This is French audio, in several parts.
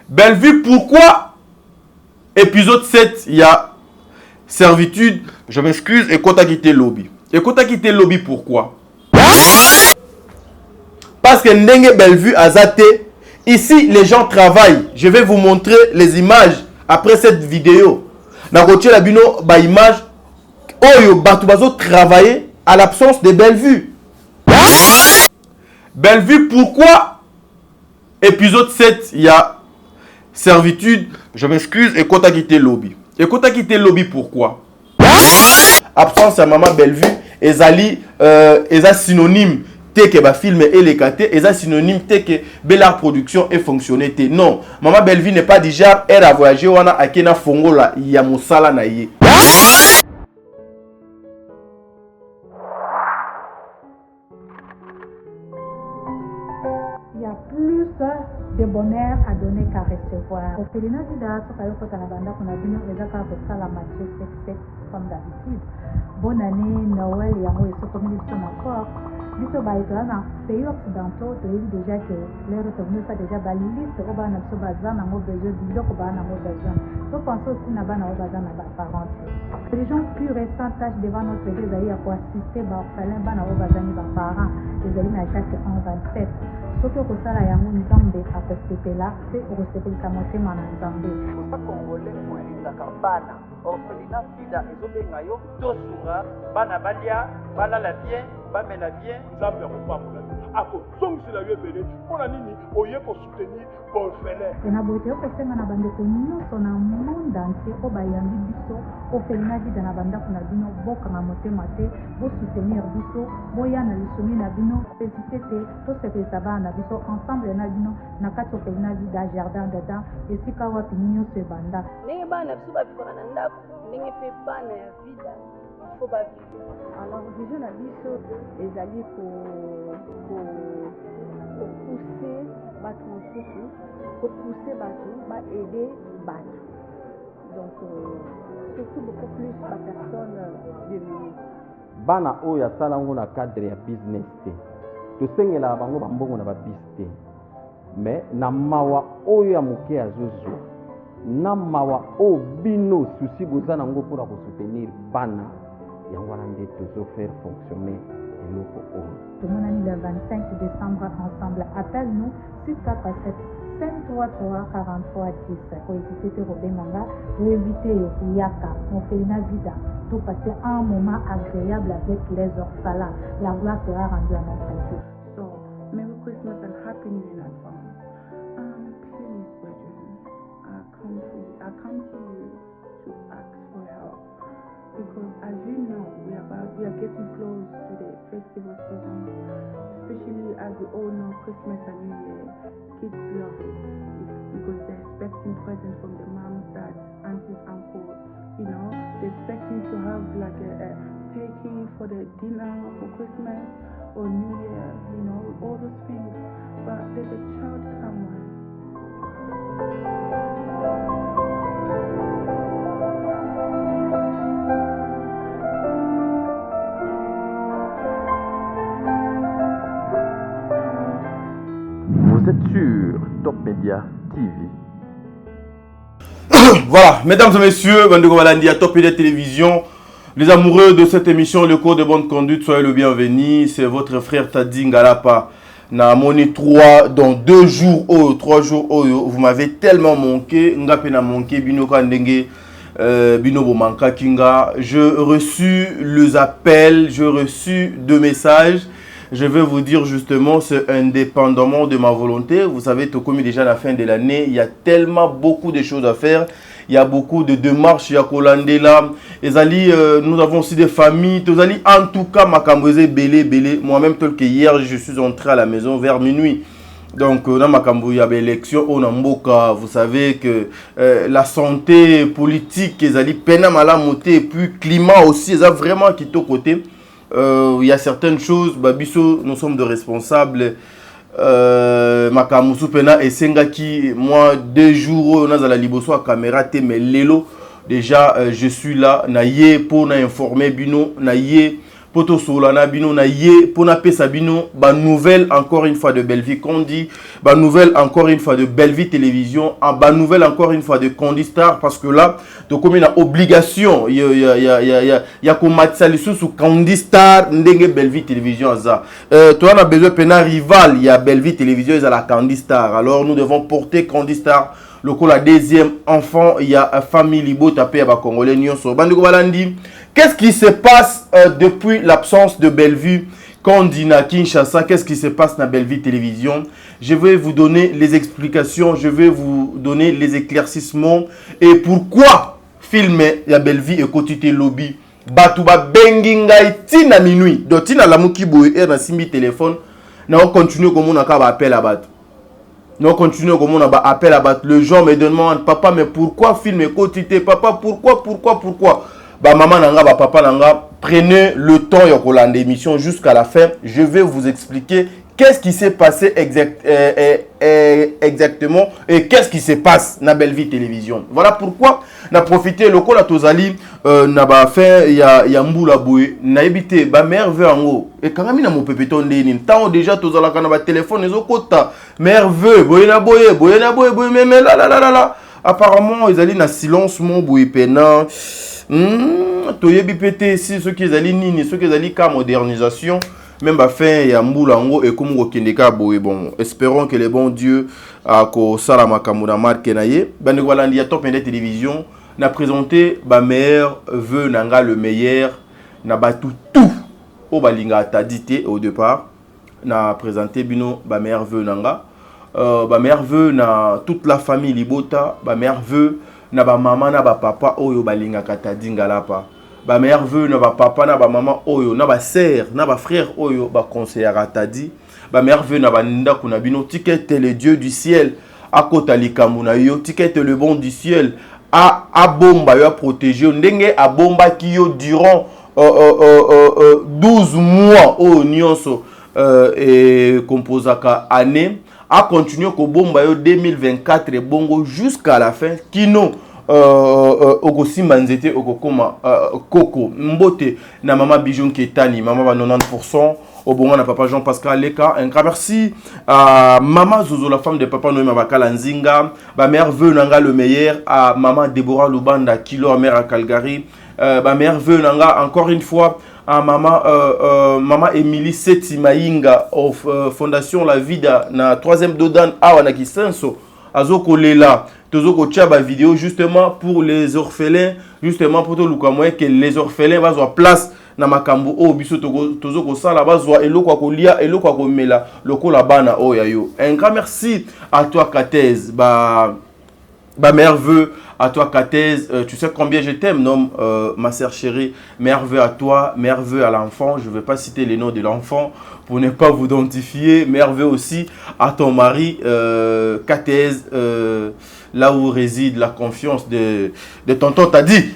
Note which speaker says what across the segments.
Speaker 1: Bellevue, pourquoi épisode 7, il y a servitude, je m'excuse, et quand quitté lobby. Et quand quitté lobby, pourquoi? Parce que Ndenge Bellevue a zaté. Ici, les gens travaillent. Je vais vous montrer les images après cette vidéo. Na rotier la bino ba image oyo batubazo travailler à l'absence de Bellevue. Bellevue, pourquoi épisode 7, il y a servitude, je m'excuse, et quand quitté lobby. Et quand quitté lobby, pourquoi? Absence à maman Bellevue, ezali synonyme que ba film et les caté, et synonyme que Bella production et fonctionné. Non, maman Bellevue n'est pas déjà elle a voyagé wana akena fongola ya mosala na ye.
Speaker 2: Il y a plus de bonheur à donner qu'à recevoir. Au Félina Vida, ce qu'on a banda qu'on a vu, on a fait ça la Matthieu 7 comme d'habitude. Bonne année, Noël, et en haut, et ce comme ils sont encore. Biso ba ito na pays occidentaux to yebi déjà que les retournés ça déjà ba liste au ba na biso bazana ngo besoin biloko ba na ngo besoin. Donc pensons aussi na ba na bazana ba parents. Les gens plus récents tâchent devant notre église à pour assister ba orphelin ba na bazani ba parents. Les amis na chaque 1 27. Soki okosala yango nzambe akosepela pe okosepelisa motema na nzambe.
Speaker 3: Congolais olingaka bana orphelinat Vida ezobenga yo tosunga bana balia balala bien bamela bien
Speaker 4: nzambe akopambola akosongisela yo ebele mpona nini oye kosoutenir baorphelin.
Speaker 2: Na bote okosenga na bandeko nyonso na monde entier oyo bayambi biso orphelinat Vida na bandako na bino bokanga motema te bosoutenir biso boya na lisomi na bino hésite te tosepelisa bana na biso ensemble na bino na kati orphelinat Vida jardin dedans esika wapi nyonso ebanda
Speaker 5: ndenge bana biso bavivaka na ndako ndenge mpe bana ya Vida fo bavive.
Speaker 6: Alors vision na biso ezali kopousser bato mosusu kopousser bato baaider bato donc surtout beaucoup plus bapersone démunies.
Speaker 7: Bana oyo asala ngo na cadre ya business te tosengelaka bango bambongo na babisi te mais na mawa oyo ya moke azozwa na mawa oyo bino susi boza nango mpona kosoutenir bana yango wana nde tozofaire fonctionner eloko oyo.
Speaker 2: tomonani le 25 décembre ensemble. Appelle-nous 647 533 43 10 pour éviter te robenganga pour éviter yaka orphelinat Vida pour passer un moment agréable avec les orphelins. La gloire sera rendue à notre Dieu.
Speaker 8: So, Merry Christmas and Happy New Year in advance. Please, brethren, I come to you to ask for help because, as you know, we are getting close to the festival season. Especially as we all know, Christmas and New Year, kids love it because they're expecting presents from their moms, dads, aunties, uncles. You know, they're expecting to have like a taking for the dinner for Christmas or New Year, you know, all those things. But there's a child somewhere.
Speaker 7: Vous êtes sur Top Media TV.
Speaker 1: Voilà, mesdames et messieurs, Bandeko Balandi à Top Media Télévision. Les amoureux de cette émission, le code de bonne conduite, soyez le bienvenu. C'est votre frère Tadi Ngalapa. Na moni 3 dans 2 jours, 3 jours, vous m'avez tellement manqué. Ngape na manqué, bino kandenge, bino bo manka kinga. Je reçus les appels, je reçus 2 messages. Je vais vous dire justement, c'est indépendamment de ma volonté. Vous savez, tout comme déjà à la fin de l'année, il y a tellement beaucoup de choses à faire. Il y a beaucoup de démarches, il y a Kolandela. Nous avons aussi des familles. En tout cas, Makamboze, Belé. Moi-même, tel que hier, je suis entré à la maison vers minuit. Donc, dans Makambo, il y avait élection au Namboka. Vous savez que la santé politique, Pena Malamoté, et puis climat aussi, ils ont vraiment quitté au côté. Il y a certaines choses, Babiso, nous sommes de responsables. Makamusu Pena et Sengaki, moi 2 jours, on a la liboso à caméra, mais Lelo, déjà je suis là, naïe pour informer Bino, naïe poto solana bino na ye pona pesa bino ba nouvelle encore une fois de Bellevue Condi, ba nouvelle encore une fois de Bellevue Télévision, ba nouvelle encore une fois de Condi Star, parce que là to comme une obligation ya ko matisa lisusu Condi Star ndenge Bellevue Télévision za toi on a besoin pena rival, il y a Bellevue Télévision et la Condi Star, alors nous devons porter Condi Star. Le coup, la deuxième enfant, il y a famille Libo tapé à Congolais Nyonso. Bandeko Balandi, qu'est-ce qui se passe depuis l'absence de Bellevue Condi na Kinshasa? Qu'est-ce qui se passe dans Bellevue Télévision? Je vais vous donner les explications, je vais vous donner les éclaircissements et pourquoi filmer la Bellevue et quotité lobby. Batuba bengingai tina minuit. Donc tina lamuki boy et na simbi téléphone. Na on continue comme on a qu'à appel à battre. Nous continuons comme on a appel à battre. Le gens me demandent, papa, mais pourquoi filmer quotité? Papa, pourquoi? Bah, maman nanga, bah, papa nanga, prenez le temps de l'émission jusqu'à la fin. Je vais vous expliquer qu'est-ce qui s'est passé exactement et qu'est-ce qui se passe dans Bellevue Télévision. Voilà pourquoi on a profité le col à Tozali, n'a pas fait ya mboula boué, n'a évité ba mère veut en haut et quand même na mon pépéton dénin tant déjà Tozala kana ba téléphone les okota mère veut boye mais là apparemment ils allaient na silence mon boué pena toyebi pété si ceux qui allaient nini ceux qui allaient ka modernisation. Même à fin ya mbulango et comme okendeka boye bon espérons que le bon Dieu a ko salama kamuna marque naye bande voilà ndi ya top de télévision n'a présenté ba meilleur veut nanga le meilleur na batu tout au balinga tadité au départ n'a présenté bino ba meilleur veut nanga ba meilleur veut na toute la famille Libota ba meilleur veut na ba maman na ba papa oyo balinga katadinga lapa. Ba mère veut na ba papa na ba maman oyo na ba sœur na ba frère oyo ba conseiller atadi ba mère veut na ba nda kuna bino ticket le Dieu du ciel akota likamuna yo ticket le bon du ciel a bomba yo protéger ndenge a bomba ki yo durant 12 mois au nyonso et composaka année a continuer ko bomba yo 2024 et bongo jusqu'à la fin kino okosimba nzete okokoma koko mbote na mama Bijon Ketani mama ba 90% obonga na papa Jean-Pascal Leka. Un grand merci à maman Zozo la femme de papa Noé Mabakala Nzinga, ba mère veut nanga le meilleur, à maman Deborah Lubanda Kilo mère à Calgary, ba mère veut nanga encore une fois à maman Émilie Seti Maïnga of Fondation La Vida na 3e dodan awa na Kisenso azoko lela tozoko tchaba vidéo justement pour les orphelins, justement pour tout le que les orphelins va avoir place na makambo o biso tozoko sala bazwa eloko akolia eloko akomela lokola bana o yayo. Un grand merci à toi Katez ba merveilleux à toi Katez, tu sais combien je t'aime non ma sœur chérie, merveilleux à toi, merveilleux à l'enfant, je ne vais pas citer les noms de l'enfant pour ne pas vous identifier, merveilleux aussi à ton mari Katez, là où réside la confiance de tonton Tadi.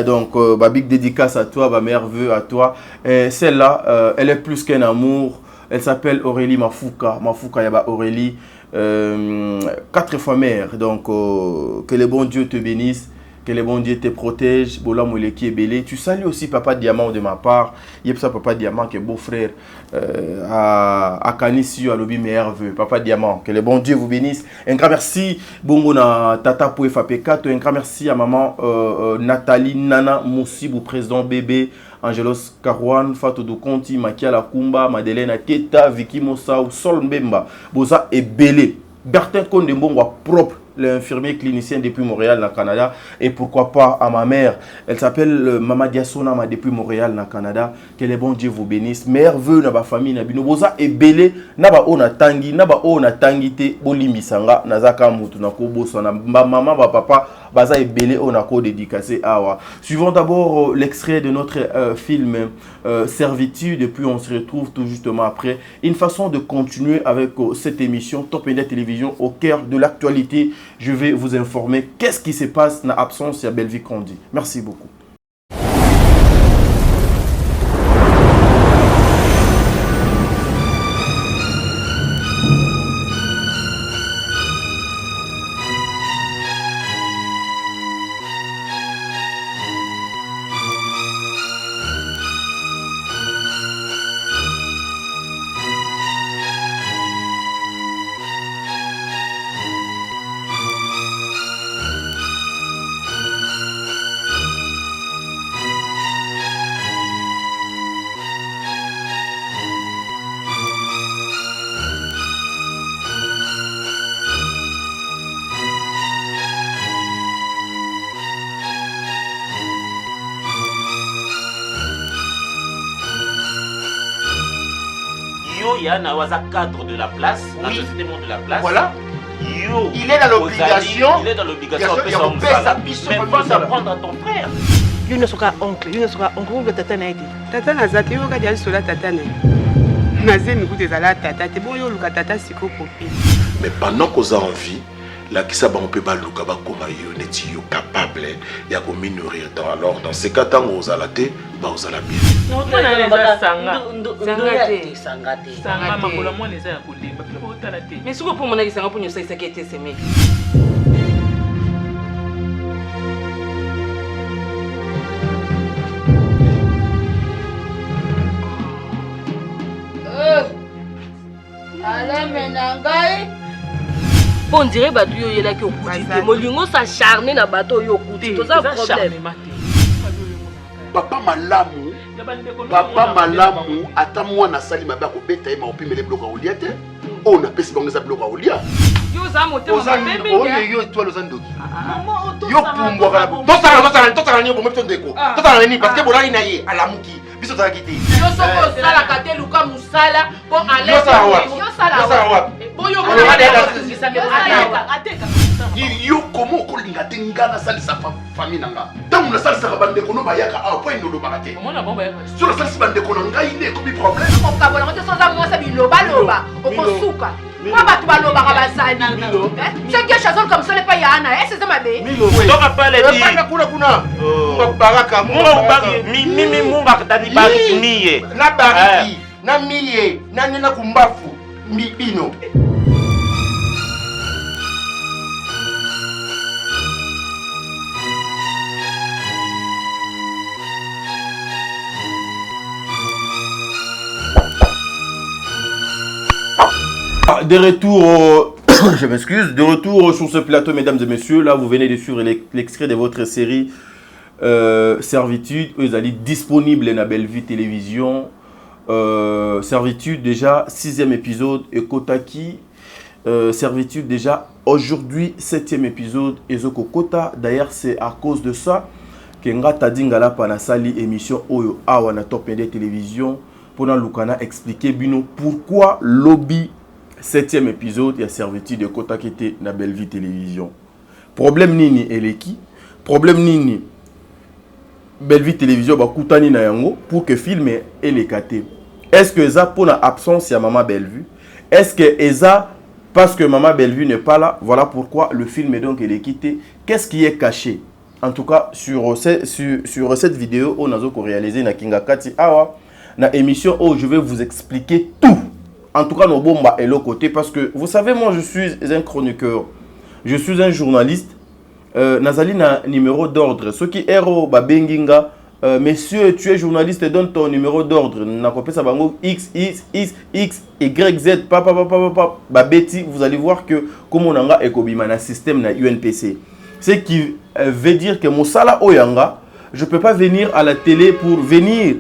Speaker 1: Donc, big dédicace à toi, merveilleux à toi. Celle-là, elle est plus qu'un amour. Elle s'appelle Aurélie Mafouka. Mafouka Yaba Aurélie, 4 fois mère. Donc, que le bon Dieu te bénisse. Que le bon Dieu te protège. Bola Mouleki est belé. Tu salues aussi Papa Diamant de ma part. Il y a ça Papa Diamant qui est beau-frère à Kanisio, à Lobi Merveilleux. Papa Diamant, que le bon Dieu vous bénisse. Un grand merci. Bongo na Tata Poué Fapeka. Un grand merci à maman Nathalie Nana Moussibou, président bébé. Angelos Karouane, Fatou Dokonti, Makia Lakumba, Madeleine Aketa, Vicky Mossa, Sol Mbemba. Boza est belé. Bertin Kondembongo propre. L'infirmier clinicien depuis Montréal, dans Canada. Et pourquoi pas à ma mère. Elle s'appelle Mama Diasonama depuis Montréal, dans Canada. Que le bon Dieu vous bénisse. Mère veut na ba famille na bino. Boza est belé. Naba ona tangi. Naba ona tangite. Bolimisanga. Nazaka mutu na kobo sona. Maman, papa. Baza est belé. On a ko dédicacé. Awa. Suivons d'abord l'extrait de notre film Servitude. Et puis on se retrouve tout justement après. Une façon de continuer avec cette émission Top Internet Télévision au cœur de l'actualité. Je vais vous informer qu'est-ce qui se passe dans l'absence de Bellevue Condi. Merci beaucoup.
Speaker 9: Yana Waza cadre de la place, la société monde de la place.
Speaker 10: Voilà.
Speaker 9: Yo,
Speaker 10: il est dans l'obligation.
Speaker 9: Il est dans l'obligation de mais pense à prendre à ton frère.
Speaker 6: Yo ne sera oncle, oncle tata na été. Tata na zate yo ka dia sola tata na. Na zemi ku tezala tata te bon yo luka tata siko popi.
Speaker 10: Mais pendant qu'on a envie, la kisa ba on peut pas luka ba koma yo neti yo capable ya ko minorir dans alors dans ces cas tant aux alaté ba aux ala bien.
Speaker 6: Non tona les sanga.
Speaker 11: Sanga makolo mo les ya kolemba pe ko tala te.
Speaker 6: Mais siko pour mon aki sanga pour nyosa isa kete semé.
Speaker 5: Allez menangai.
Speaker 12: On dirait que tu es là qui est molingo s'acharner dans bateau yo kuti. C'est un problème.
Speaker 10: Papa malamu ata mwana sali mabya ko beta ma opimele bloka oliate. On a pesi bango za bloka olia.
Speaker 6: Yo za moté ma bébé.
Speaker 10: Yo étoile aux andoki. Yo pumbwa kala. Totala ni bomo tondeko. Totala ni parce que bolali na ye alamuki. Biso tala kiti.
Speaker 5: Yo soko sala kate luka musala pour aller.
Speaker 10: Yo sala.
Speaker 5: Boyo
Speaker 10: yo comment kolinga tengana sali sa famille nanga. Tant na sali sa bande ko no bayaka a point no lobaka te.
Speaker 11: Mona bomba ya.
Speaker 10: Sur la sali bande ko ngai ne ko bi problème.
Speaker 5: Ko ka bona ko soza mo sa bi loba o ko suka. Kwa batu ba loba ka basani. C'est que chazol comme ça le pas yana. C'est ça ma bé.
Speaker 9: Donc après les dit.
Speaker 10: Kuna. Baraka
Speaker 9: mimi munga tani bariki miye.
Speaker 10: Na bariki. Na miye. Na nina kumbafu. Bino.
Speaker 1: De retour, je m'excuse, de retour sur ce plateau, mesdames et messieurs. Là, vous venez de suivre l'extrait de votre série Servitude. Vous allez disponible dans Bellevue Télévision. Servitude, déjà, 6e épisode. Et Kotaki, Servitude, déjà, aujourd'hui, 7e épisode. Et Zoko Kota, d'ailleurs, c'est à cause de ça que nga tadingala panasali émission Oyo Awana Top Media Télévision. Pendant Lukana expliquer bino pourquoi lobby 7e épisode, il y a Servitude de Kota qui était dans Bellevue Télévision. Problème nini eleki. Problème nini Bellevue Télévision ba kutani na yango pour que film et les kate. Est-ce que ça pour la absence ya Maman Bellevue? Est-ce que Eza parce que Maman Bellevue n'est pas là? Voilà pourquoi le film est donc quitté. Qu'est-ce qui est caché? En tout cas sur cette vidéo on a réalisé na Kingakati awa na émission où je vais vous expliquer tout. En tout cas, nos bombes est l'autre côté parce que vous savez, moi je suis un chroniqueur, je suis un journaliste. Nazali na numéro d'ordre. Ce qui est Benginga, messieurs, tu es journaliste et donne ton numéro d'ordre. Na copé ça bango X, Y, Z, Betty, vous allez voir que comme on a un système na UNPC. Ce qui veut dire que mon sala oyanga, je peux pas venir à la télé pour venir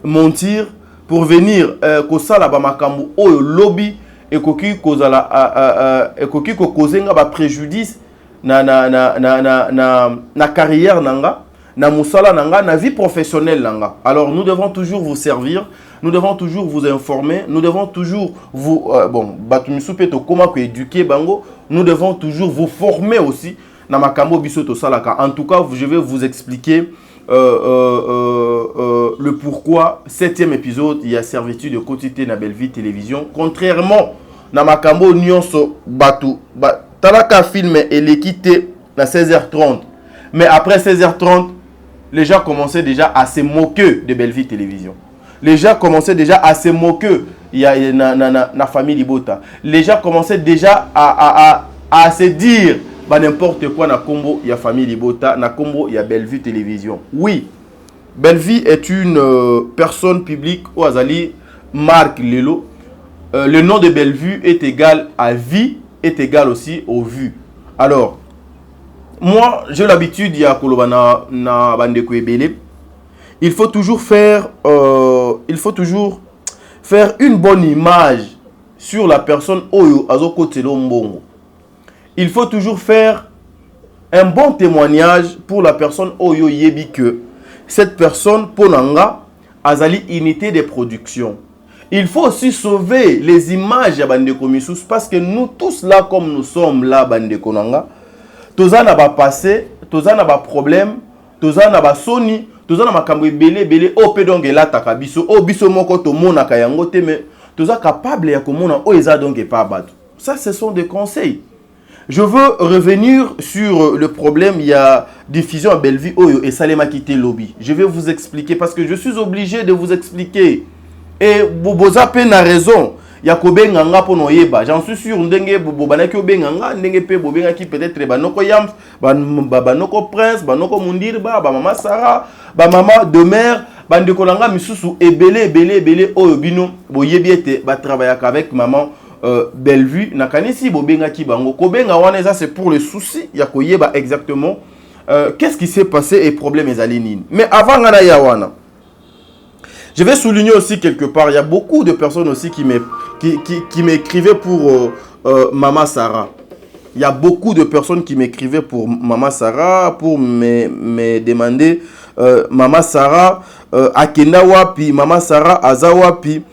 Speaker 1: mentir. Pour venir kosala ba makambo oyo lobby ekoki kozala ekoki ko kozenga ba préjudice na carrière nanga na musala nanga na vie professionnelle nanga. Alors nous devons toujours vous servir, nous devons toujours vous informer, nous devons toujours vous batumisoupeto comment ko éduquer bango, nous devons toujours vous former aussi na makambo biso to salaka. En tout cas, je vais vous expliquer le pourquoi 7e épisode il y a Servitude de quotité na Bellevue Télévision contrairement na makambo nyonso batu talaka film et l'équité na 16h30 mais après 16h30 les gens commençaient déjà à se moquer de Bellevue Télévision. Les gens commençaient déjà à se moquer il y a na famille Libota. Les gens commençaient déjà à se dire bah n'importe quoi na combo il y a famille Libota na combo il y a Bellevue Télévision. Oui, Bellevue est une personne publique au Azali Marc Lelo. Le nom de Bellevue est égal à vie, est égal aussi au vu. Alors moi j'ai l'habitude il y a kolobana na bandeko ebele. Il faut toujours faire une bonne image sur la personne oyo azokotelo mbongo. Il faut toujours faire un bon témoignage pour la personne Oyo Yebi que cette personne Ponanga Azali unité de production. il faut aussi sauver les images à Bandeko Misusu parce que nous tous là comme nous sommes là Bandeko Nanga, tous en a pas passé, tous en a pas problème, tous en a pas soni, tous en a pas cambré belé au pédong et là takabiso au biso moko to mona kayangote mais tous en capable ya komona o eza donc pas batu. Ça ce sont des conseils. Je veux revenir sur le problème, il y a diffusion à Bellevue Oyo et Salema quitté lobby. Je vais vous expliquer parce que je suis obligé de vous expliquer. Et Boboza peine a raison. Il y a Kobenganga pour noyeba. J'en suis sûr, ndenge Bobana ki Obenganga, ndenge pe Bobenga qui peut-être banoko Yams, banoko Prince, banoko Mundirba, mama Sarah, mama Demer, bandekolanga misusu ebele Oyo bino boyebi ete ba travailler avec maman Bellevue nakanisi bobenga ki bango kobenga wana ça c'est pour le souci ya koyeba exactement qu'est-ce qui s'est passé et problème ezali nini. Mais avant ngana ya wana je vais souligner aussi quelque part il y a beaucoup de personnes aussi qui m'écrivaient pour Mama Sarah. Il y a beaucoup de personnes qui m'écrivaient pour Mama Sarah pour me demander Mama Sarah akenda wapi, Mama Sarah aza wapi.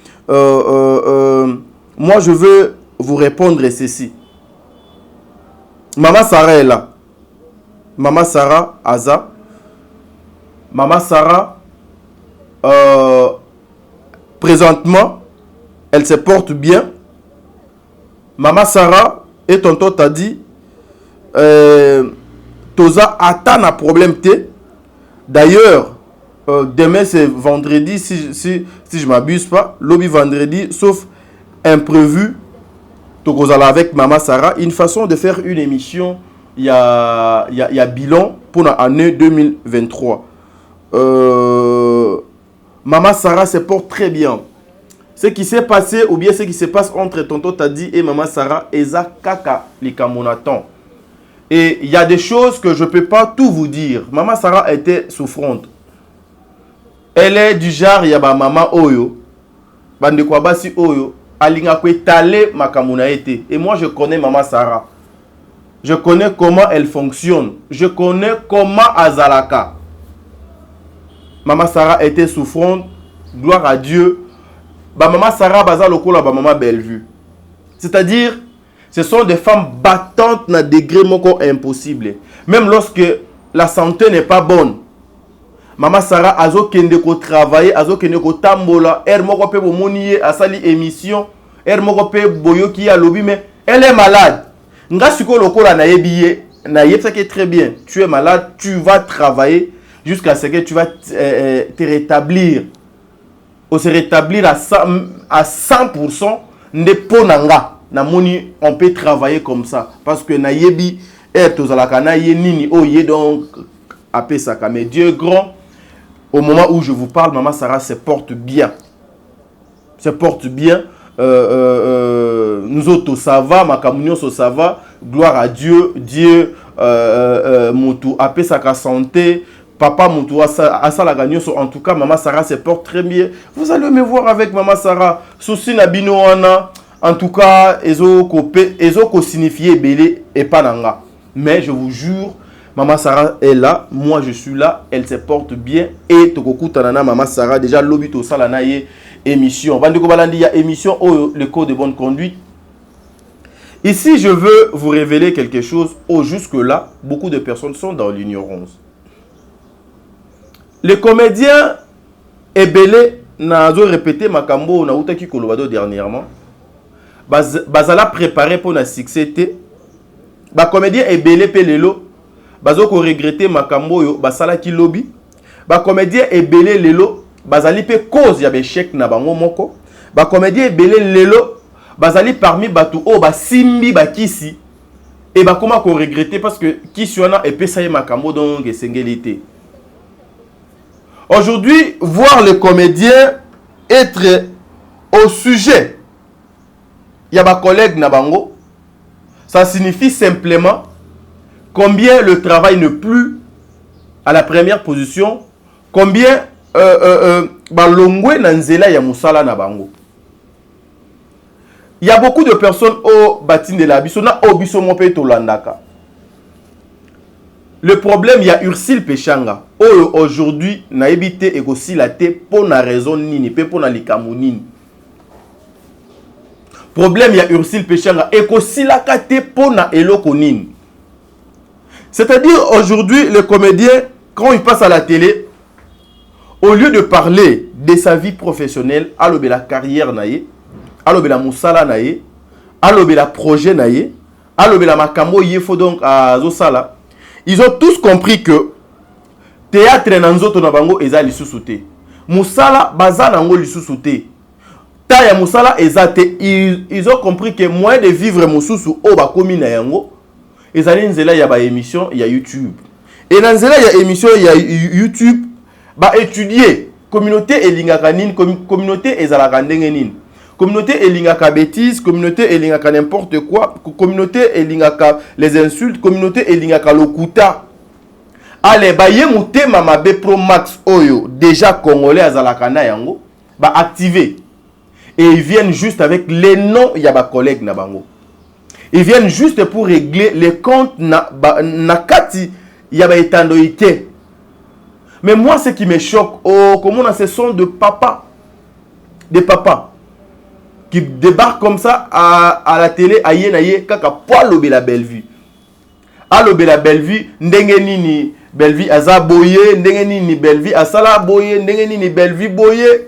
Speaker 1: Moi, je veux vous répondre ceci. Maman Sarah est là. Maman Sarah, Aza. Maman Sarah, présentement, elle se porte bien. Maman Sarah et tonton t'a dit, Toza attend un problème T. D'ailleurs, demain c'est vendredi, si je ne m'abuse pas, lobby vendredi, sauf imprévu, avec Mama Sarah, une façon de faire une émission, il y a bilan pour l'année 2023. Mama Sarah se porte très bien. Ce qui s'est passé, ou bien ce qui se passe entre tonton Tadi et Mama Sarah, Eza Kaka, les Kamonatans. Et il y a des choses que je ne peux pas tout vous dire. Mama Sarah était souffrante. Elle est du genre, il y a Mama Oyo, Bande Kwabasi Oyo, Alinga Kwetale Makamuna ete. Et moi je connais Mama Sarah. Je connais comment elle fonctionne. Je connais comment Azalaka. Mama Sarah était souffrante. Gloire à Dieu. Mama Sarah baza lokola Mama Bellevue. C'est-à-dire, ce sont des femmes battantes na degré moko impossible. Même lorsque la santé n'est pas bonne. Mama Sarah azo kende ko travailler, azo kende ko tambola, er moko pe bomoniye asali émission, er moko pe boyoki ya lobby mais elle est malade. Nga siko lokola na yebiye, na yebsa que très bien, tu es malade, tu vas travailler jusqu'à ce que tu vas te rétablir. Ou se rétablir à 100%, ne ponanga. Na moni on peut travailler comme ça parce que na yebi er tozalaka na ye nini oye donc apesaka mais Dieu grand. Au moment où je vous parle, Maman Sarah se porte bien. Se porte bien. Nous autres, ça va. Ma communion, ça va. Gloire à Dieu. Dieu, Moutou, apé sa santé. Papa, Moutou, Asa la gagnon. En tout cas, Maman Sarah se porte très bien. Vous allez me voir avec Maman Sarah. Souci Nabino Wana. En tout cas, Ezo ko signifié belé et pananga. Mais je vous jure, Maman Sarah est là, moi je suis là, elle se porte bien. Et Tokoku Tanana, Maman Sarah, déjà l'obito salanaye émission. Vandeko Balandi, il y a émission le code de bonne conduite. Ici, je veux vous révéler quelque chose. Jusque-là, beaucoup de personnes sont dans l'ignorance. Les comédiens Ebele, Nazo répété Makambo, Naoutaki Kolobado dernièrement. Bazala préparé pour la succès. Les comédiens Ebele Pelelo. Bazoko regretter makambo yo basala ki lobby ba comédien ebele lelo bazali pe cause ya échec na bango moko ba comédien ebele lelo bazali parmi batu o ba simbi ba kisi et ba comment ko regretter parce que kisi wana epesa ye makambo donc esengelité. Aujourd'hui, voir les comédiens être au sujet ya ba collègue na bango, ça signifie simplement combien le travail n'est plus à la première position, combien balongwe nanzela ya musala na bango. Il y a beaucoup de personnes au batin de la bisona au biso mope to landaka. Le problème, il y a Ursile Pechanga. Aujourd'hui, na ebité et aussi la té pour na raison nini, pe pour na likamunini. problème il y a Ursule Pechanga et kosilaka te pona eloko nini. C'est-à-dire aujourd'hui le comédien quand il passe à la télé, au lieu de parler de sa vie professionnelle, alobe la carrière naie, alobe la musala naie, alobe la projet naie, alobe la makambo yefo donc à Zosala, ils ont tous compris que théâtre nanzoto na bango eza lisusu te. Musala baza nango lisusu te. Taya musala eza te. Ils ont compris que moyen de vivre mususu o ba komi na yango ezali nzela ya ba émission ya YouTube. Et dans nzela ya émission ya YouTube ba étudier communauté elingaka nini, communauté ezalaka ndenge nini. Communauté elingaka bêtise, communauté elingaka n'importe quoi, communauté elingaka les insultes, communauté elingaka lokuta. Allez, ba ye mutema mabe pro max oyo déjà congolais azalaka na yango ba activer. Et ils viennent juste avec les noms ya ba collègues na bango. Ils viennent juste pour régler les comptes na kati ya ba etandoité. Mais moi ce qui me choque, comment on a ce son de papa, des papas qui débarquent comme ça à la télé, aye kaka poalobe la belle vie. Alobe la belle vie, ndenge nini belle vie aza boye, ndenge nini belle vie asala boye, ndenge nini belle vie boye,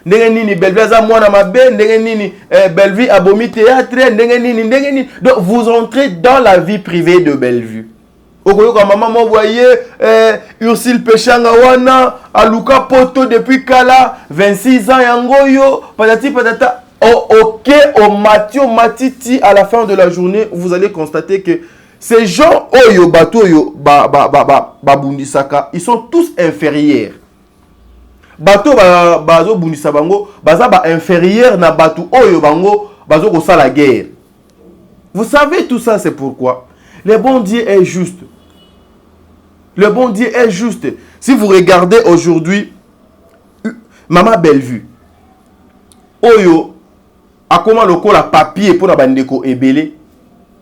Speaker 1: ndenge nini belle vie aza mwana mabe, ndenge nini belle vie abomi théâtre, ndenge nini. Donc vous entrez dans la vie privée de belle vie. Okoyoka maman mo voyez Ursule Pechanga wana aluka poto depuis kala 26 ans yangoyo patati patata. OK au matiti à la fin de la journée vous allez constater que ces gens oyo bato yo babundisaka ils sont tous inférieurs. Bato bazo bundisa bango baza ba inférieur na bato oyo bango bazo ko sala guerre. Vous savez tout ça c'est pourquoi le bon Dieu est juste. Le bon Dieu est juste. Si vous regardez aujourd'hui Maman Bellevue oyo akoma lokola papier pour na bandeko ebele.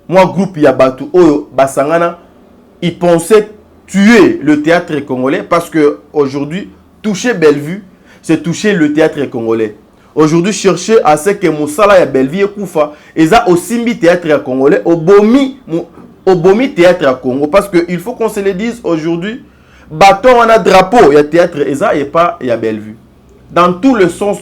Speaker 1: Moi, groupe Yabatu, Oyo, Basangana, ils pensaient tuer le théâtre congolais parce que aujourd'hui, toucher Bellevue, c'est toucher le théâtre congolais. Aujourd'hui, chercher à ce que Moussala et Bellevue et Koufa, ils ont aussi mis théâtre congolais au bomi théâtre à Congo. Parce qu'il faut qu'on se le dise aujourd'hui, bâton on a drapeau, il y a théâtre Eza et pas il y a Bellevue. Dans tout le sens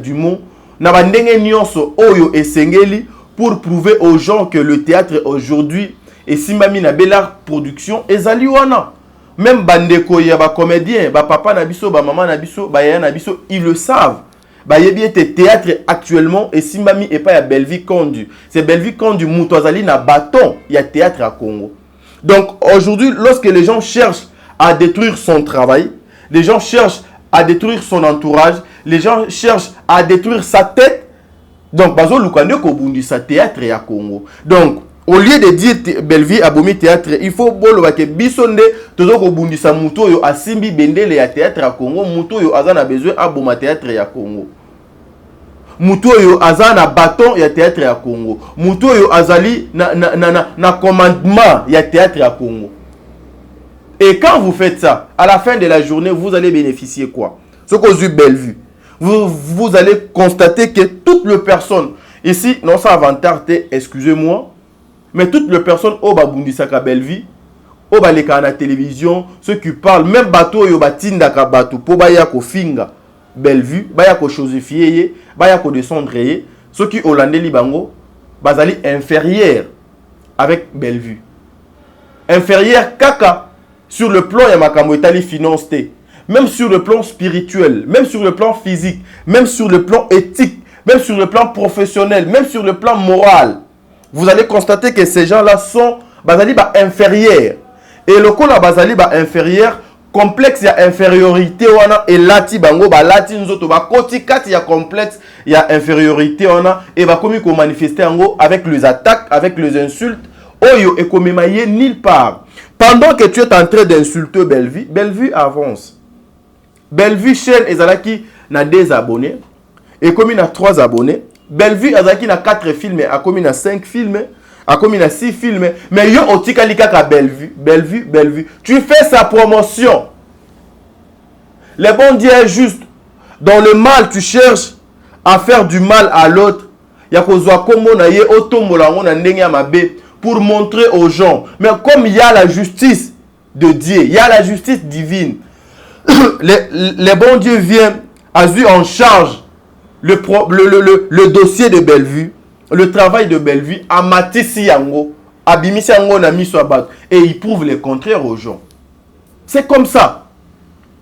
Speaker 1: du mot, Nabandenge Nyonso, Oyo et Sengeli, pour prouver aux gens que le théâtre aujourd'hui est Simbami na Bellard Production et Zaliwana. Même bandeko ya ba comédien, ba papa nabiso, ba maman nabiso, ba yaya nabiso, ils le savent. Ba yebi était théâtre actuellement et Simbami et pas ya Bellevue Condu. C'est Bellevue Condu Moutouazali na bâton, il y a théâtre à Congo. Donc aujourd'hui, lorsque les gens cherchent à détruire son travail, les gens cherchent à détruire son entourage, les gens cherchent à détruire sa tête. Donc, bazo lukande ko bundisa théâtre ya Congo. Donc, au lieu de dire Bellevue abomi théâtre, il faut boloba ke bisonde tozo ko bundisa muto yo asimbi bendele ya théâtre ya Congo, muto yo azana besoin aboma théâtre ya Congo. Muto yo azana bâton ya théâtre ya Congo. Muto yo azali na commandement ya théâtre ya Congo. Et quand vous faites ça, à la fin de la journée, vous allez bénéficier quoi? Ce qu'on dit Bellevue. Vous allez constater que toutes les personnes, ici, non ça avantage, excusez-moi, mais toutes les personnes au Babundisaka Bellevue, au Baleka na télévision, ceux qui parlent, même bateau yo batindaka bateau, pour baya ko finga Bellevue, baya ko chosifier, baya ko descendre, ceux qui hollandais libango, bazali inférieur avec Bellevue. Inférieur kaka sur le plan ya makambo etali finance te. Même sur le plan spirituel, même sur le plan physique, même sur le plan éthique, même sur le plan professionnel, même sur le plan moral, vous allez constater que ces gens-là sont bazali ba inférieurs. Et le kola bazali ba inférieur, complexe ya infériorité wana et lati bango ba lati nzoto ba koti kati ya complexe ya infériorité wana et ba komi ko manifester yango avec les attaques, avec les insultes, oyo et komemaye nulle part. Pendant que tu es en train d'insulter Bellevue, Bellevue avance. Bellevue chaîne ezalaki na 2 abonnés et comme il a 3 abonnés. Bellevue ezalaki na 4 films a comme na 5 films, a comme na 6 films, mais yo otikali kaka Bellevue, tu fais sa promotion. Le bon Dieu est juste. Dans le mal tu cherches à faire du mal à l'autre ya kozwa kombo na ye otombola ngo na ndenge ya mabe pour montrer aux gens. Mais comme il y a la justice de Dieu, il y a la justice divine, le bon Dieu vient, a eu en charge le dossier de Bellevue, le travail de Bellevue, a matisi yango, abimisi yango na miso abat, et il prouve le contraire aux gens. C'est comme ça.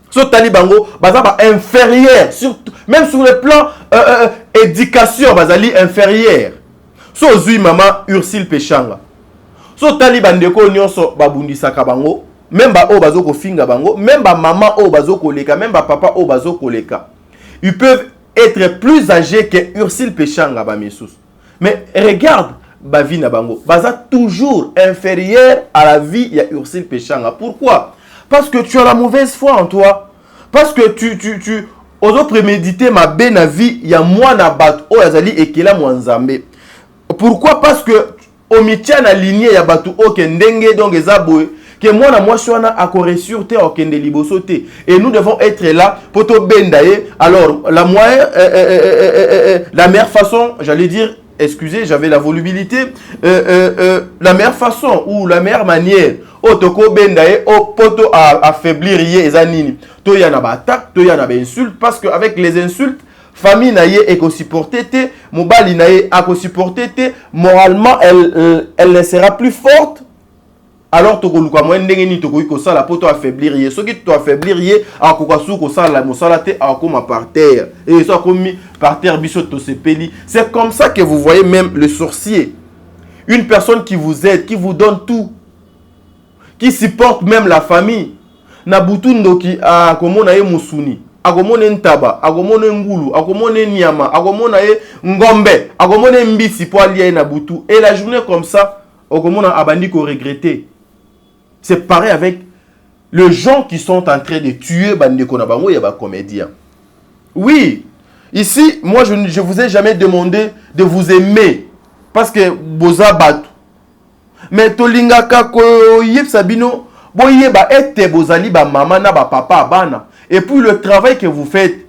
Speaker 1: Ce talibango, bazaba inférieur, même sur le plan éducation, bazali inférieur. So zui maman Ursule Péchanga. So talibandeko nyonso babundisaka bango, même ba o bazoko finga bango, même ba maman o bazoko leka, même ba papa o bazoko leka. Ils peuvent être plus âgés que Ursule Péchanga ba mesus. Mais regarde ba vie na bango, baza toujours inférieur à la vie ya Ursule Péchanga. Pourquoi? Parce que tu as la mauvaise foi en toi. Parce que tu oses préméditer ma belle vie, il y a moi na bat o yazali ekela mwanzambe. Pourquoi? Parce que au mitien aligné ya batu o kendenge donc ezabwe que moi na moi soana a sur te o kende liboso te. Et nous devons être là pour te bendaye. Alors la meilleure façon, j'allais dire, excusez, j'avais la volubilité, la meilleure façon ou la meilleure manière otoko bendaye o poto affaiblir ye ezanini to ya na ba attaque to ya na ba insulte, parce que avec les insultes famille na ye eko supporter te, mobali na ye ako supporter te, moralement elle ne sera plus forte. Alors toko luka mo ndenge ni toko iko sala poto affaiblir ye, soki to affaiblir ye akoka suko sala mosala te akoma par terre et ça comme par terre biso to sepeli. C'est comme ça que vous voyez même le sorcier, une personne qui vous aide, qui vous donne tout, qui supporte même la famille. Nabutu ndoki akomona ye musuni, akomona ntaba, akomona ngulu, akomona nyama, akomona ye ngombe, akomona mbisi po alia nabutu. Et la journée comme ça, akomona abandi ko regretter. C'est pareil avec les gens qui sont en train de tuer bandeko na bango ya ba comédien. Oui, ici moi je vous ai jamais demandé de vous aimer parce que boza batu. Mais tolingaka ko yeb sabino boyeba ete bozali ba maman na ba papa bana. Et puis le travail que vous faites,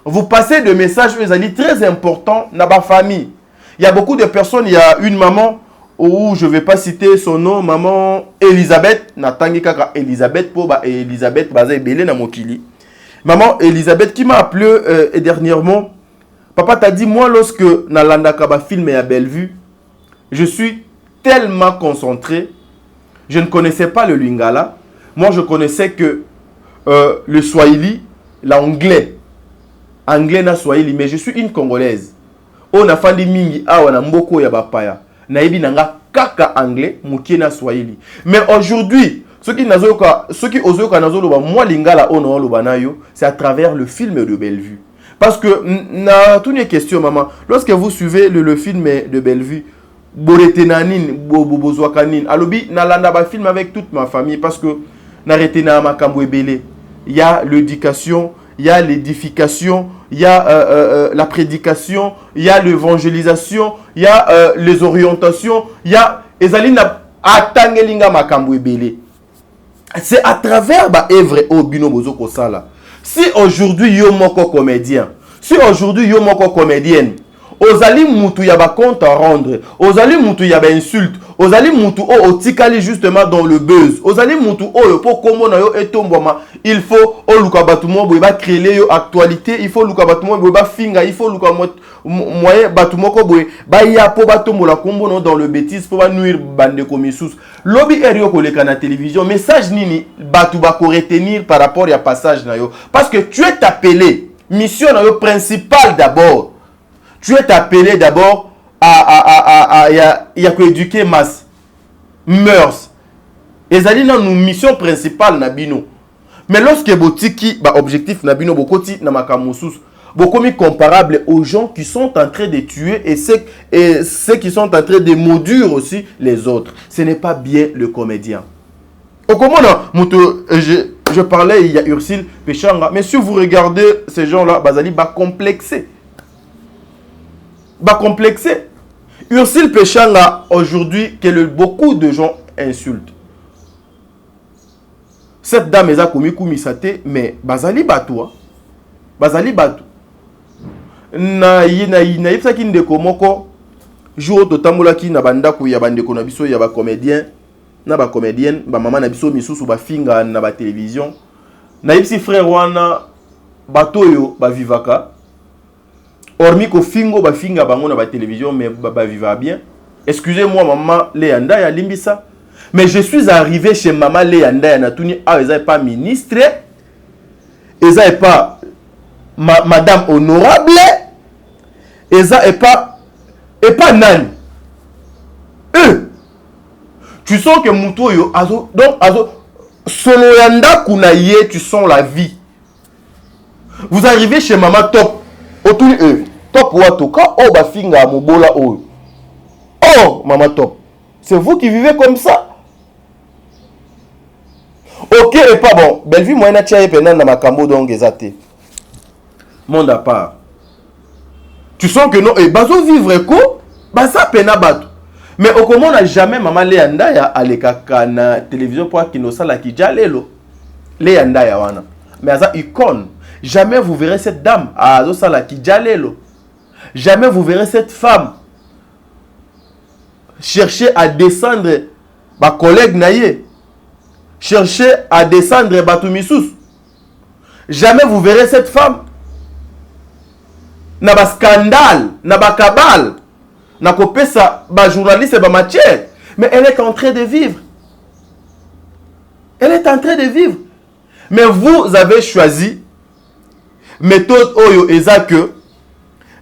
Speaker 1: vous passez des messages très importants dans ma famille. Il y a beaucoup de personnes, il y a une maman où je ne vais pas citer son nom, maman Elisabeth, natangi kaka Elisabeth pour Elisabeth basé belé na mokili. Maman Elisabeth qui m'a appelé dernièrement, papa t'a dit moi lorsque nalanda kaba film à Bellevue, je suis tellement concentré, je ne connaissais pas le lingala. Moi je connaissais que le swahili, l'anglais, anglais na swahili, mais je suis une congolaise. On a fait mingi awa na mboko ya bapaya. Na ebi nanga kaka anglais, mukie na swahili. Mais aujourd'hui, ceux qui ozoka nazoloba moi lingala ono loba nayo, c'est à travers le film de Bellevue. Parce que na toutes les questions maman, lorsque vous suivez le film de Bellevue, boretenanin bobozwakanin, alobi nalanda ba film avec toute ma famille parce que naretena makambo ebele. Il y a l'éducation, il y a l'édification, il y a la prédication, il y a l'évangélisation, il y a les orientations, il y a ezalina atangelinga makambo ebele. C'est à travers ba œuvre au bino bozo kosala. Si aujourd'hui yo moko comédien, si aujourd'hui yo moko comédienne, ozali mutu ya ba compte à rendre, ozali mutu ya ba insulte, ozali mutu o otikali justement dans le buzz, ozali mutu o po komona yo etomboma, il faut o luka batumo bo ba créer yo actualité, il faut luka batumo bo ba finga, il faut luka moyen batumo ko bo ba ya po batombola kombono dans le bêtise po ba nuire bande komisus. Lobby erio ko leka na télévision, message nini batu ba ko retenir par rapport ya passage na yo, parce que tu es appelé, mission na yo principale d'abord. Tu es appelé d'abord à éduquer masse, mœurs. Et ça dit dans nos missions principales nabino. Mais lorsque botiki ba objectif nabino bokoti na makamusus, beaucoup mis comparable aux gens qui sont en train de tuer et ceux qui sont en train de maudire aussi les autres. Ce n'est pas bien le comédien. Au comment je parlais il y a Ursule Péchanga, mais si vous regardez ces gens-là, bazali ba complexé. Complexé. Ursule Péchanga aujourd'hui que beaucoup de gens insultent. Cette dame est à komisate, mais bazali batou. Bazali batou. Na yipsa kinde komoko jour totambolaki na bandako ya bandeko na biso ya ba comédien na ba comédienne ba mama na biso misusu ba finga na ba télévision na yipsi frère wana batoyo ba vivaka hormis ko fingo ba finga bango na ba télévision mais ba viva bien. Excusez-moi maman Léanda ya limbisa, mais je suis arrivé chez maman Léanda ya natuni ah eza pas ministre, eza pas madame honorable, eza pas nani. Tu sens que mutoyo azo donc azo solo yanda kuna ye, tu sens la vie. Vous arrivez chez maman top autour top watoka oh ba finga mobola oh. Oh maman top. C'est vous qui vivez comme ça. OK et pas bon. Belle vie moi na tia pena na makambo donc ezate. Monde à part. Tu sens que non et bazo vivre ko ba ça pena bato. Mais au comment on n'a jamais maman Léanda ya alekaka na télévision pour kino sala ki jalelo. Léanda ya wana. Mais ça icône. Jamais vous verrez cette dame à zo sala ki jalelo. Jamais vous verrez cette femme chercher à descendre ma collègue naïe. Chercher à descendre Batumisous. Jamais vous verrez cette femme. Na ba scandale, na ba cabale. Na kopesa ba journaliste ba matière, mais elle est en train de vivre. Elle est en train de vivre. Mais vous avez choisi méthode oyo ezake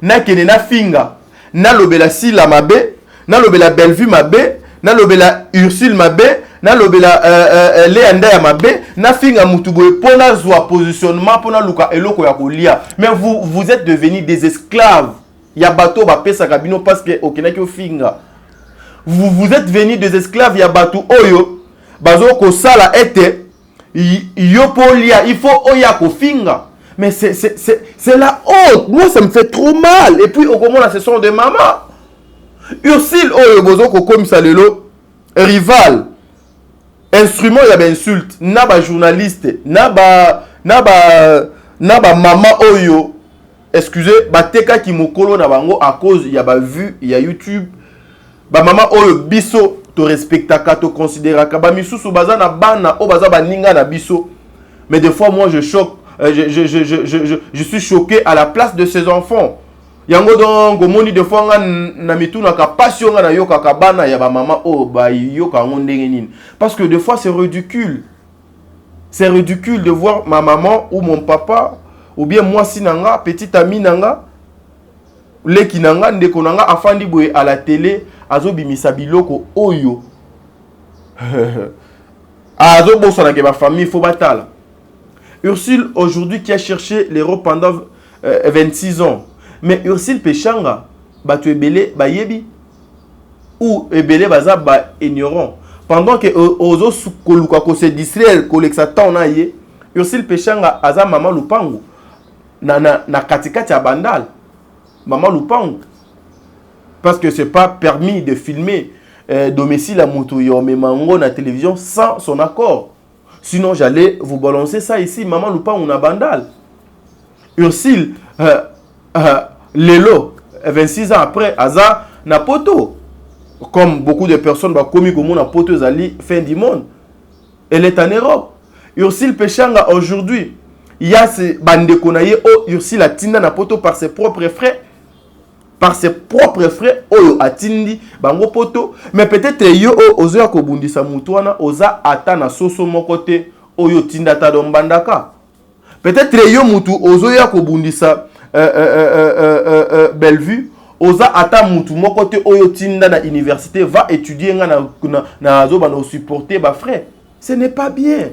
Speaker 1: na kene na finga na lobela sila mabe na lobela Bellevue mabe na lobela Ursule mabe na lobela Léanda ya mabe na finga mutuboye pona zwa positionnement pona luka eloko ya kolia. Mais vous êtes devenus des esclaves. Ya bateau ba pesa kabino parce que okenaki ofinga. Vous êtes venus des esclaves ya bateau oyo bazo ko sala ete yo polia il faut oya ko finga. Mais c'est la honte. Moi ça me fait trop mal et puis au comment la session de maman. Ursule oyo bozo ko comme ça lelo rival. Instrument ya ba insulte na ba journaliste na ba maman oyo. Excusez, bateka ki mokolo na bango à cause ya ba vue ya YouTube. Ba maman oyo biso to respectaka to considéraka ba misusu baza na bana o baza baninga na biso. Mais des fois moi je choque je suis choqué à la place de ces enfants. Yango donc omoni des fois nga na mituna ka passion nga na yoka ka bana ya ba maman o ba yoka ngo ndenge nini. Parce que des fois c'est ridicule. C'est ridicule de voir ma maman ou mon papa ou bien moi si nanga petite amie nanga leki nanga ndeko nanga afandi boye à la télé azo bimisa biloko oyo azo bosa na ke ba famille faut batala. Ursule aujourd'hui qui a cherché l'héros pendant 26 ans, mais Ursule Pechanga batu ebele ba yebi ou ebele baza ba ignorant pendant que ozo koluka ko se distraire ko l'exatan na ye. Ursule Pechanga aza maman lupango na katikati ya bandal maman lupango parce que c'est pas permis de filmer domicile à moto yo memango na télévision sans son accord, sinon j'allais vous balancer ça ici. Maman lupango na bandal. Ursule lelo 26 ans après aza na poto comme beaucoup de personnes ba komi comme na poto zali fin du monde. Elle est en Europe. Ursule Pechanga aujourd'hui il y a ces bandeko na ye o Ursule atinda na poto par ses propres frères. Par ses propres frères oyo atindi bango poto. Mais peut-être yo ozo ya kobundisa mutu wana oza ata na soso moko te oyo tinda ta dombandaka. Peut-être yo mutu ozo ya kobundisa Bellevue oza ata mutu moko te oyo tinda na université va étudier nga na zo bana supporter ba frère. Ce n'est pas bien.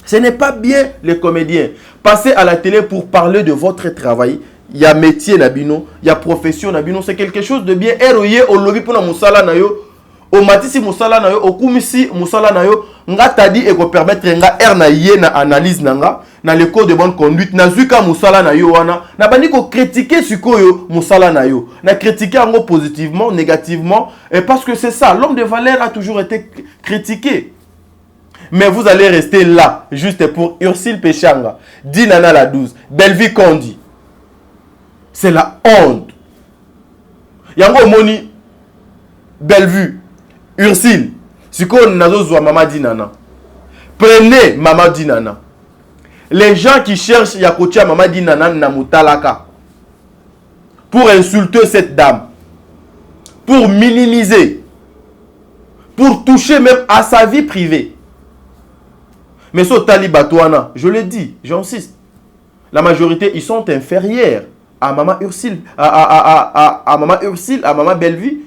Speaker 1: Ce n'est pas bien les comédiens. Passez à la télé pour parler de votre travail. Il y a métier nabino, il y a profession nabino, c'est quelque chose de bien. Eroye au lobby pour na musala na yo, au matisi musala na yo, au kumisi musala na yo, nga tadi e ko permettre nga na ye na analyse nanga, na le code de bonne conduite, na zuka musala na yo wana, na bandi ko critiquer sikoyo musala na yo, na critiquer ango positivement, négativement, et parce que c'est ça, l'homme de valeur a toujours été critiqué. Mais vous allez rester là, juste pour Ursule Pechanga, Dinana la 12, Bellevue Kondi. C'est la honte. Yango moni Bellevue, Ursule, siko nazozwa Mama Dinana. Prenez Mama Dinana. Les gens qui cherchent Yakotia Mama Dinana na mutalaka pour insulter cette dame, pour minimiser, pour toucher même à sa vie privée. Mais ce Talibatouana, je le dis, j'insiste, la majorité, ils sont inférieurs à Maman Ursule, à Maman Ursule, à Maman Bellevue.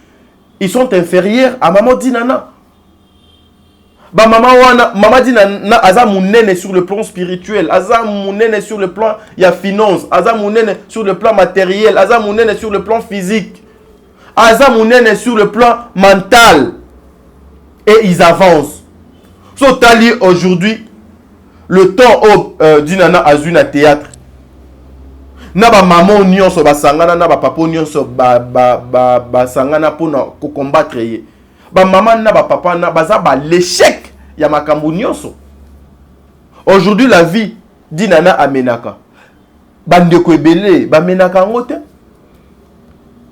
Speaker 1: Ils sont inférieurs à Maman Dinana. Bah Maman Dinana, aza mounene sur le plan spirituel, aza mounene sur le plan ya finance, aza mounene sur le plan matériel, aza mounene sur le plan physique, aza mounene sur le plan mental. Et ils avancent. So tali aujourd'hui, le temps où Dinana azuna théâtre. Na ba maman nyonso ba sangana na ba papa nyonso ba sangana pona ko combattre ye. Ba maman na ba papa na baza ba l'échec ya makambo nyonso. Aujourd'hui la vie Dinana amenaka. Bandeko ebele ba menaka ngote.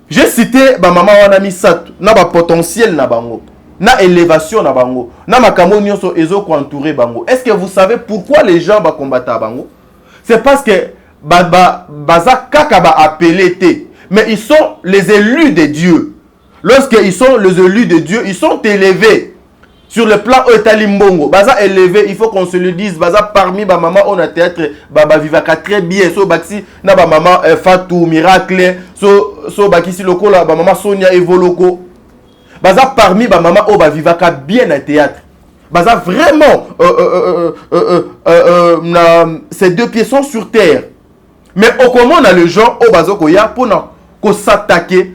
Speaker 1: J'ai cité ba maman wana misato na ba potentiel na bango. Na élévation na bango. Na makambo nyonso ezo ko entourer bango. Est-ce que vous savez pourquoi les gens ba combattre bango? C'est parce que baza kaka ba appelé te, mais ils sont les élus de Dieu. Lorsqu'ils sont les élus de Dieu, ils sont élevés sur le plan Otalimbongo. Baza élevé, il faut qu'on se le dise. Baza parmi ba maman on a théâtre baba vivaka très bien. So baxi na ba maman Fatou Miracle, so bakisi lokola ba maman Sonia Evoloko. Baza parmi ba maman o ba vivaka bien à théâtre. Baza vraiment ces deux pieds sont sur terre. Mais au comment on a les gens au bazoko ya pour ko s'attaquer,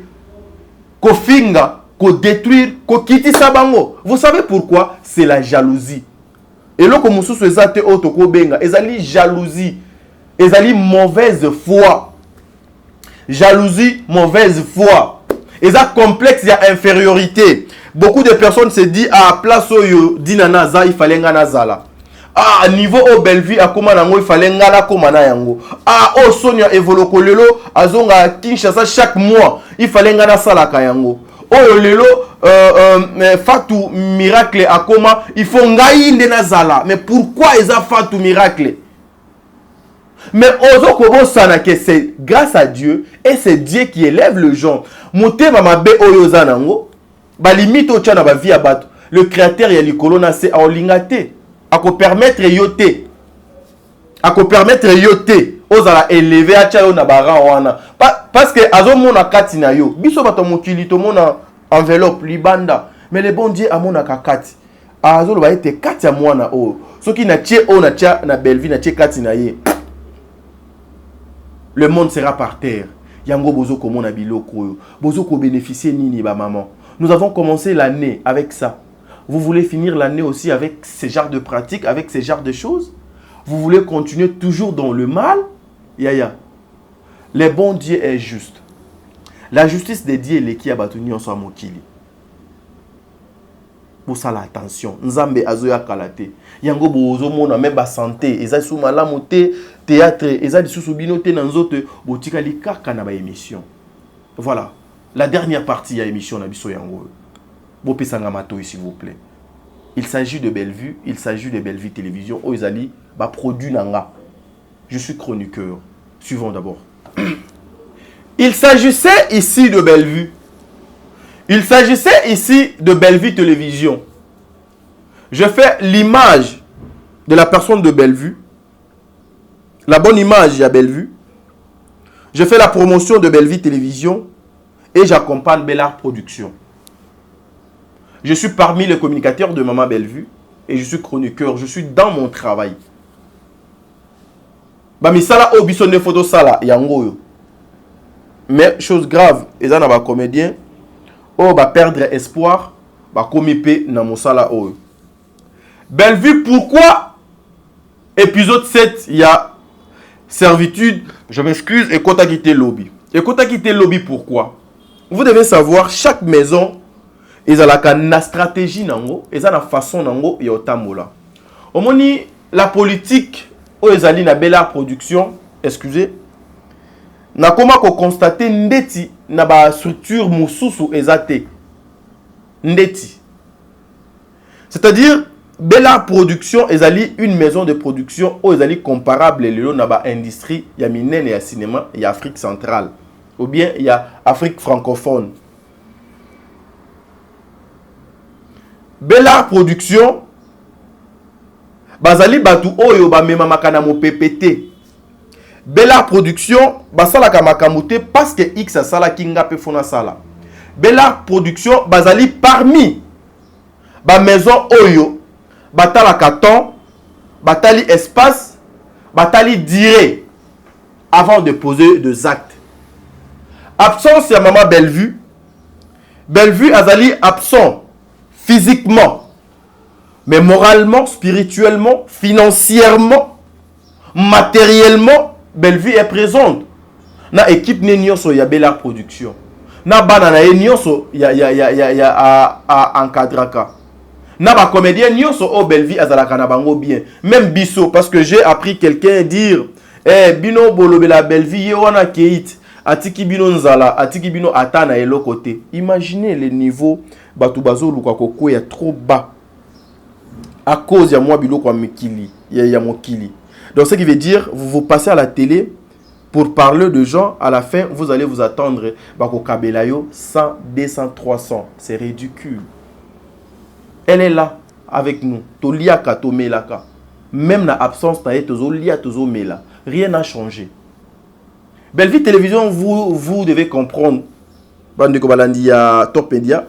Speaker 1: ko finga, ko détruire, ko kiti sabango. Vous savez pourquoi? C'est la jalousie. Et là comme sous ezate otoko benga, ezali jalousie, ezali mauvaise foi. Jalousie, mauvaise foi. Eza complexe ya infériorité. Beaucoup de personnes se disent à place oyo dinana za il fallait ngana zala. Ah, niveau au Bellevue, à comment il fallait ngala komana yango. Ah, au Sonia Evoloko lelo, azonga Kinshasa chaque mois, il fallait ngana salaka yango. Oh lelo, Fatou Miracle à comment il faut ngai ndena zala. Mais pourquoi ils a Fatou Miracle? Mais ozo kobo sana que c'est grâce à Dieu et c'est Dieu qui élève le gens. Moté mama be oyo zanango, ba limite o tchana ba vie abato. Le créateur ya likolo na se a olingate. À ko permettre yoté, à ko permettre yoté aux ala élever à chayo na bara wana parce que azo mona kati na yo biso bato mokili to mona enveloppe libanda mais le bon Dieu a mona kakati azo lo ba ete kati ya mwana o soki na tie o na tia na Bellevue na tie kati na ye le monde sera par terre. Yango bozo komona biloko bozo ko bénéficier nini ba maman. Nous avons commencé l'année avec ça. Vous voulez finir l'année aussi avec ces genres de pratiques, avec ces genres de choses? Vous voulez continuer toujours dans le mal? Yaya. Le bon Dieu est juste. La justice de Dieu est qui a battu nyonso mokili. Pour ça l'attention. Nzambe azoya kalate. Yango bozo mona même ba santé, eza sou malamu te, théâtre, eza di sou bino te nanzote botika li kaka na ba émission. Voilà. La dernière partie ya émission na biso yango. S'il vous plaît. Il s'agit de Bellevue, il s'agit de Bellevue Télévision. Oizali, bah produit nanga. Je suis chroniqueur. Suivons d'abord. Il s'agissait ici de Bellevue. Il s'agissait ici de Bellevue Télévision. Je fais l'image de la personne de Bellevue. La bonne image à Bellevue. Je fais la promotion de Bellevue Télévision et j'accompagne Bellard Production. Je suis parmi les communicateurs de Maman Bellevue et je suis chroniqueur. Je suis dans mon travail. Bamisala obisonne photo sala yango. Mais chose grave, ils en ont comédien. Oh ba perdre espoir, ba komipe na mosala o. Bellevue, pourquoi épisode 7 il y a servitude, je m'excuse, et quand quitté lobby. Et quand quitté lobby pourquoi? Vous devez savoir chaque maison ils ont la stratégie nango, ils ont la façon nango et otambola. Au moni la politique où ils ont na Bellard Production, excusez, na comment ko constater ndeti na ba structure mususu ezate ndeti. C'est-à-dire Bella Production ezali une maison de production ou ezali comparable lelo na ba industrie ya minene ya cinéma ya Afrique centrale ou bien ya Afrique francophone. Bella Production bazali batu oyo ba mema makana mo PPT. Bella Production basala ka makamute parce que X asala kinga pe fona sala. Bella Production bazali parmi ba maison oyo batala carton, batali espace, batali durée avant de poser des actes. Absence ya maman Bellevue. Bellevue azali absent physiquement, mais moralement, spirituellement, financièrement, matériellement, Bellevue est présente. Na équipe ne nyonso ya Bella Production. Na bana na nyonso ya encadraka. Na ba comédien nyonso o Bellevue azalaka na bango bien. Même biso parce que j'ai appris quelqu'un dire bino bolobela Bellevue ye wana keit atiki bino nzala atiki bino atana elo côté. Imaginez le niveau batu bazo luka koko ya trop bas à cause ya moi biloko mokili ya mokili. Donc ce qui veut dire vous passez à la télé pour parler de gens, à la fin vous allez vous attendre bako kabelayo 100 200 300, c'est ridicule. Elle est là avec nous. Toliaka tomelaka. Même na absence na tozo lia tozo mela. Rien n'a changé. Bellevue Télévision, vous devez comprendre. Bande ko balandi ya Top Media.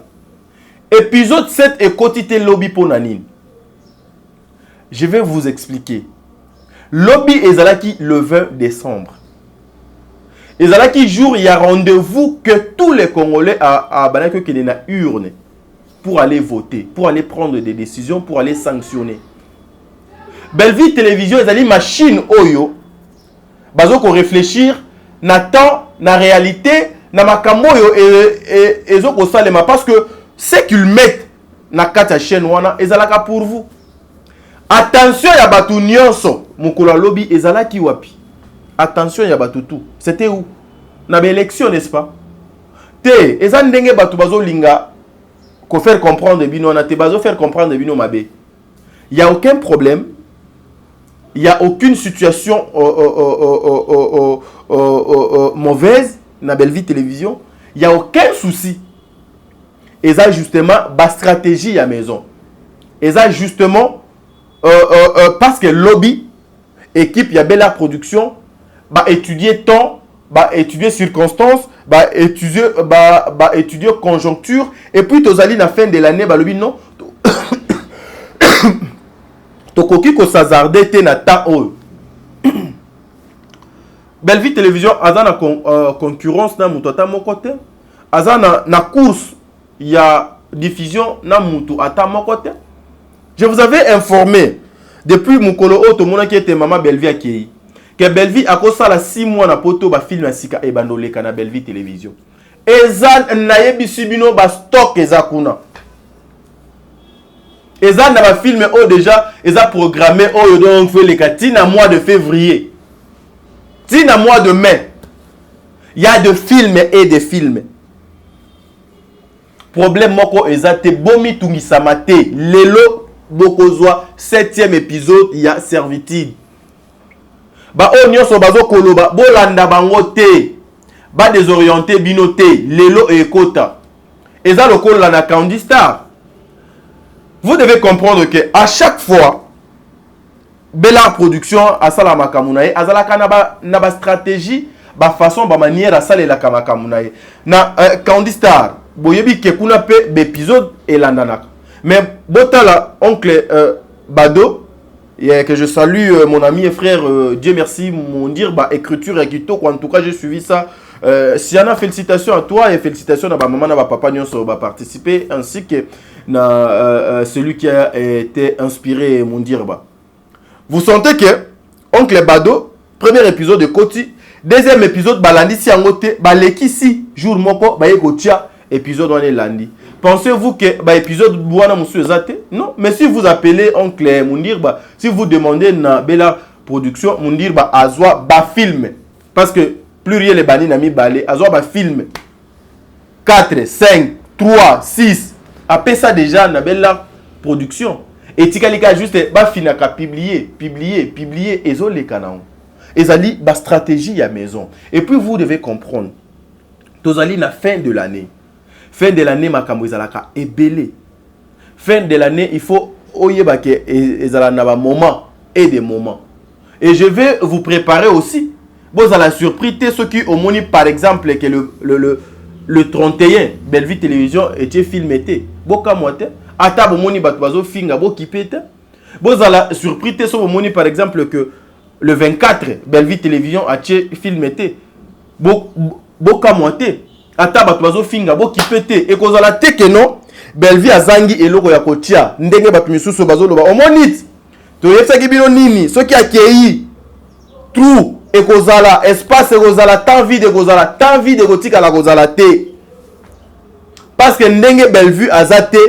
Speaker 1: Épisode 7 et quotité lobby ponanine. Je vais vous expliquer. Lobby ezalaki le 20 décembre. Ezalaki jour il y a rendez-vous que tous les Congolais à banako qui na urne. Pour aller voter, pour aller prendre des décisions, pour aller sanctionner. Bellevue Télévision, ils allaient machine oyo. Bazo ko réfléchir, na temps, na réalité, na makambo yo et ko salema parce que ce qu'ils mettent na kata chaîne wana, ezalaka pour vous. Attention ya batu nyonso, mukula lobby ezalaki wapi. Attention ya batu tout. C'était où? Na élection, n'est-ce pas? Te, ezan ndenge batu bazo linga qu'on faire comprendre bino na te bazo faire comprendre bino mabe. Il y a aucun problème. Il y a aucune situation mauvaise na Bellevue Télévision. Il y a aucun souci. Et ça justement ba stratégie à maison. Et ça justement parce que lobby équipe ya Bella Production ba étudier temps, ba étudier circonstances, ba étudier conjoncture et puis tozali na fin de l'année ba lobi non tokoki ko s'azarder te na ta o Bellevue Télévision azana concurrence na mutu ata moko te azana na course ya diffusion na mutu ata moko te. Je vous avais informé depuis mukolo o to mona ki ete mama Bellevue akei que Bellevue a kosala 6 mois na poto ba film asika e bandoleka na Bellevue Télévision. Eza na yebisi bino ba stock eza kuna. Eza na ba film o déjà eza programmé o donc fait les katina mois de février. Tina mois de mai. Il y a de films et de films. Problème moko eza te bomi tungisama te lelo bokozwa 7e épisode il y a servitude. Ba o nyonso bazo koloba bolanda bango te ba désorienté bino te lelo ekota eza lokola na Candy Star. Vous devez comprendre que à chaque fois Bella Production asala makamunaye azalaka na ba stratégie ba façon ba manière asala la kamakamunaye na Candy Star boyebi ke kuna pe épisode elandanaka mais botala oncle Bado et que je salue mon ami et frère, Dieu merci, mon dire, bah, écriture et kitoko, en tout cas j'ai suivi ça. Siana, félicitations à toi et félicitations à ma maman, à ma papa, nous va participer, ainsi que celui qui a été inspiré, mon dire. Bah. Vous sentez que oncle Bado, premier épisode de Koti, deuxième épisode, balandi si angote, baleki si, jour moko, ba yekotia, épisode on est lundi. Pensez-vous que bah épisode Bouana monsieur Zate? Non, mais si vous appelez oncle Moundir, bah si vous demandez na Bella Production, Moundir bah azwa ba film parce que pluriel les bani nami balé azwa ba film. 4, 5, 3, 6. Après ça déjà, on a belle production. Et Tikalika juste, finaka publier. Et zo les canaux. Et ça dit, stratégie à maison. Et puis vous devez comprendre. Tozali na fin de l'année. Fin de l'année, ma kamouizalaka est belé. Fin de l'année, il faut oyebake ezala moment et des moments. Et je vais vous préparer aussi. Vous allez surpris ceux qui ont moni par exemple que le 31 Bellevue Télévision était filmé. Boka moite. Ata bo moni batwazo finga bo kipete. Vous allez surpris ceux qui ont moni par exemple que le 24 Bellevue Télévision a été filmé. Boka moite. Ata batwazo finga bo kipete. Et qu'on a la teke non. Bellevue azangi eloko ya kotia. Ndenge batu misusu bazo loba. Omonit. To yesa kibino nini. Ceux qui accueilli. Trou. Et kozala espace kozala tant vide gotika la kozala te parce que ndenge Bellevue azate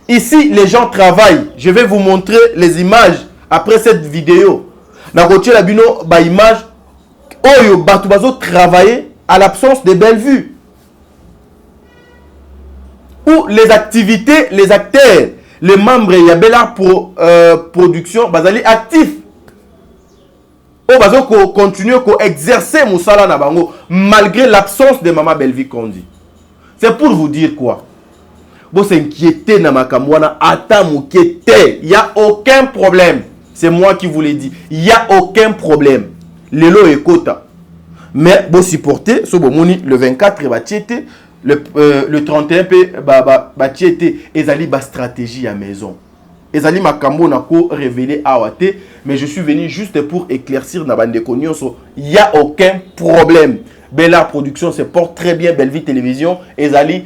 Speaker 1: ici les gens travaillent. Je vais vous montrer les images après cette vidéo na kotia la bino ba image oyo batu bazo travailler à l'absence de Bellevue où les activités les acteurs les membres ya Bella production bazali actifs. On va continuer à exercer Moussala Nabango malgré l'absence de Maman Bellevue Kondi. C'est pour vous dire quoi? Vous s'inquiétez dans ma kamwana, il n'y a aucun problème. C'est moi qui vous l'ai dit. Il n'y a aucun problème. Lelo et Kota. Mais vous supportez, le 24 va tchéter, le 31 va tchéter, et zali ba stratégie à maison. Ezali makambo nako révélé awate, mais je suis venu juste pour éclaircir na bande konyonso. Il y a aucun problème. Bella Production se porte très bien, Bellevue Télévision, ezali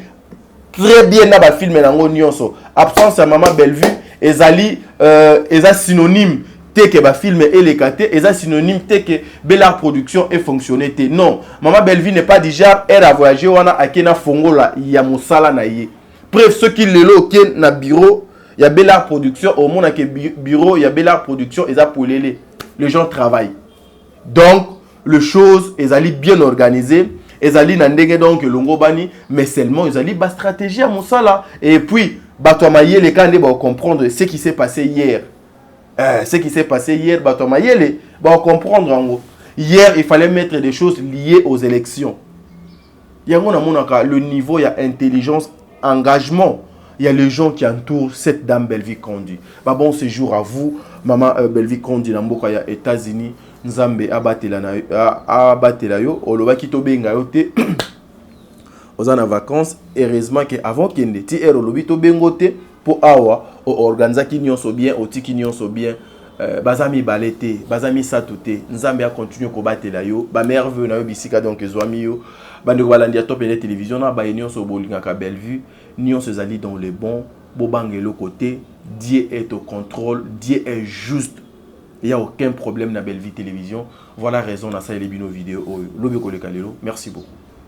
Speaker 1: très bien na ba film nango nyonso. Absence à Maman Bellevue, ezali eza synonyme te que ba film et les kate, eza synonyme te que Bella Production est fonctionné te. Non, Maman Bellevue n'est pas déjà elle a voyagé wana akena fongola ya musala na ye. Bref, ceux qui lelo ken na bureau il y a Bella Production, au monde qui bureau, il y a Bella Production, et ça pour les gens travaillent. Donc, les choses, elles allaient bien organisées, elles allaient n'andenge donc l'ongobani, mais seulement elles allaient bas stratégie à mon sala. Et puis, batoamaye les candés va comprendre ce qui s'est passé hier. Ce qui s'est passé hier, batoamaye les va comprendre en gros. Hier, il fallait mettre des choses liées aux élections. Il y a le niveau, il y a intelligence, engagement. Il y a les gens qui entourent cette dame Bellevue Kondi. Bon séjour à vous, Maman Bellevue Kondi, dans les États-Unis, Nzambe abatela yo, oloba kitobenga yo te. Aux en vacances, heureusement que avant qu'il ne ti olobi to bengote pour awa o organisa ki nyonso bien, o ti ki nyonso bien. Bazami balete, bazami satute, Nzambe a continué ko batela yo, ba merveille na yo bisika donc ezwami yo. Bande ko balandia top et télévision na ba nyonso bolinga ka Bellevue. Nous sommes allés dans le bon, Bobangelo côté, Dieu est au contrôle, Dieu est juste. Il n'y a aucun problème dans Bellevue Télévision. Voilà la raison, on a ça et les bino vidéo. Merci beaucoup.